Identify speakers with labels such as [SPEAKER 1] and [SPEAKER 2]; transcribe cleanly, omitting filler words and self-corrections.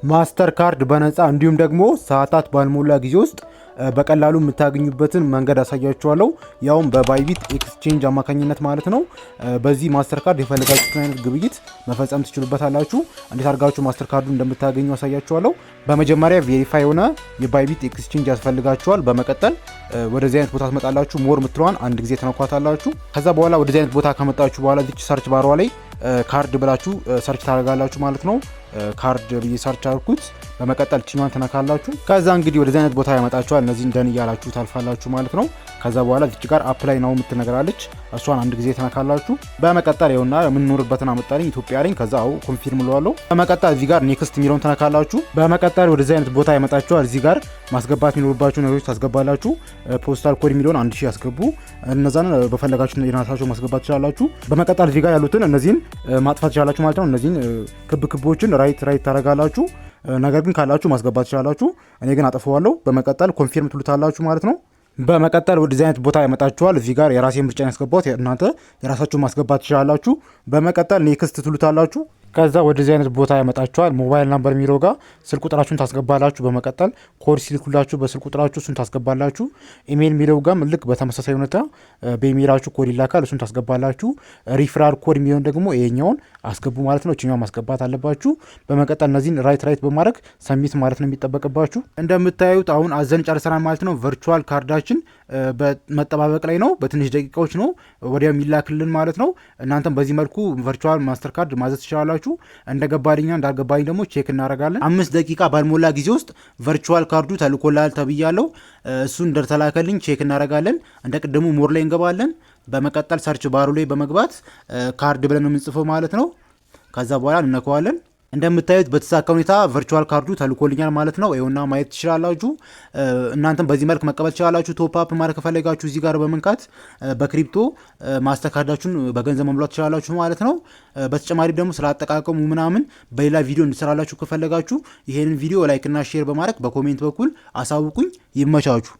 [SPEAKER 1] ማስተር ካርድ በነፃ እንዲሁም ደግሞ ሰዓታት ባልሞላ ጊዜ ውስጥ በቀላሉ የምታገኙበትን መንገድ አሳያችኋለሁ። ያውም በባይቢት ኤክስቼንጅ አማካኝነት ማለት ነው። በዚህ ማስተር ካርድ የፈለጋችሁትን አይነት ግብይት መፈጸም ትችሉበታላችሁ። እንዴት አድርጋችሁ ማስተር ካርዱ እንደምታገኙ አሳያችኋለሁ። በመጀመሪያ ቬሪፋይ የሆነ የባይቢት ኤክስቼንጅ ያስፈልጋችኋል። በመቀጠል ወደዚህ አይነት ቦታ ትመጣላችሁ። ሞር ምትለዋን አንድ ጊዜ ተነኳታላችሁ። ከዛ በኋላ ወደዚህ አይነት ቦታ ከመጣችሁ በኋላ ዚች ሰርች ባሯ ላይ ካርድ ብላችሁ ሰርች ታደርጋላችሁ ማለት ነው። ካርድ ብዬ ሰርች አድርኩት። በመቀጠል ችኛዋን ትነካላችሁ። ከዛ እንግዲህ ወደዚህ አይነት ቦታ ያመጣችኋል። እነዚህን ደን እያላችሁ ታልፋላችሁ ማለት ነው። ከዛ በኋላ እዚች ጋር አፕላይ ነው የምትነገራለች። እሷን አንድ ጊዜ ተነካላችሁ። በመቀጠል ይኸውና የምንኖርበትን አመጣልኝ ኢትዮጵያ ነኝ። ከዛ ኮንፊርም እለዋለሁ። በመቀጠል እዚህ ጋር ኔክስት የሚለውን ተነካላችሁ። በመቀጠል ወደዚህ አይነት ቦታ ያመጣችኋል። እዚህ ጋር ማስገባት የሚኖርባችሁ ነገሮች ታስገባላችሁ። ፖስታል ኮድ የሚለውን 1000 ያስገቡ። እነዛን በፈለጋችሁ የራሳችሁ ማስገባት ትችላላችሁ። በመቀጠል እዚህ ጋር ያሉትን እነዚህን ማጥፋት ትችላላችሁ ማለት ነው። እነዚህን ክብ ክቦችን ራይት ታደርጋላችሁ። ነገር ግን ካላችሁ ማስገባት ትችላላችሁ። እኔ ግን አጠፋዋለሁ። በመቀጠል ኮንፊርም ትሉታላችሁ ማለት ነው። በመቀጠል ወደዚህ አይነት ቦታ ያመጣችኋል። እዚህ ጋር የራሴ ምርጫን ያስገባት፣ እናንተ የራሳችሁ ማስገባት ትችላላችሁ። በመቀጠል ኔክስት ትሉታላችሁ። ከዛ ወደዚህ አይነት ቦታ ያመጣችኋል። ሞባይል ናምበር የሚለው ጋር ስልክ ቁጥራችሁን ታስገባላችሁ። በመቀጠል ኮድ ሲልኩላችሁ በስልክ ቁጥራችሁ እሱን ታስገባላችሁ። ኢሜይል የሚለው ጋር ልክ በተመሳሳይ ሁኔታ በኢሜይላችሁ ኮድ ይላካል፣ እሱን ታስገባላችሁ። ሪፍራል ኮድ የሚሆን ደግሞ ይሄኛውን አስገቡ ማለት ነው። እችኛው ማስገባት አለባችሁ። በመቀጠል እነዚህን ራይት በማድረግ ሰሚት ማለት ነው የሚጠበቅባችሁ። እንደምታዩት አሁን አዘን ጨርሰናል ማለት ነው። ቨርቹዋል ካርዳችን በመጠባበቅ ላይ ነው። በትንሽ ደቂቃዎች ነው ወዲያው የሚላክልን ማለት ነው። እናንተም በዚህ መልኩ ቨርቹዋል ማስተር ካርድ ማዘዝ ትችላላችሁ። እንደገባልኛ እንዳልገባኝ ደግሞ ቼክ እናደርጋለን። 5 ደቂቃ ባልሞላ ጊዜ ውስጥ ቨርቹዋል ካርዱ ተልኮላል ተብያለሁ። እሱን እንደተላከልኝ ቼክ እናደርጋለን። እንደ ቅድሙ ሞር ላይ እንገባለን። በመቀጠል ሰርች ባሩ ላይ በመግባት ካርድ ብለን የምንጽፈው ማለት ነው። ከዛ በኋላ እንነካዋለን። እንደምታዩት በተሳካ ሁኔታ ቨርቹዋል ካርዱ ተልኮልኛል ማለት ነው። ይኸውና ማየት ትችላላችሁ። እናንተም በዚህ መልክ መቀበል ትችላላችሁ። ቶፕ አፕ ማለት ከፈለጋችሁ እዚህ ጋር በመንካት በክሪፕቶ ማስተር ካርዳችሁን በገንዘብ መሙላት ትችላላችሁ ማለት ነው። በተጨማሪ ደግሞ ስላጠቃቀሙ ምናምን በሌላ ቪዲዮ እንድሰራላችሁ ከፈለጋችሁ ይሄንን ቪዲዮ ላይክ እና ሼር በማድረግ በኮሜንት በኩል አሳውቁኝ። ይመቻችሁ።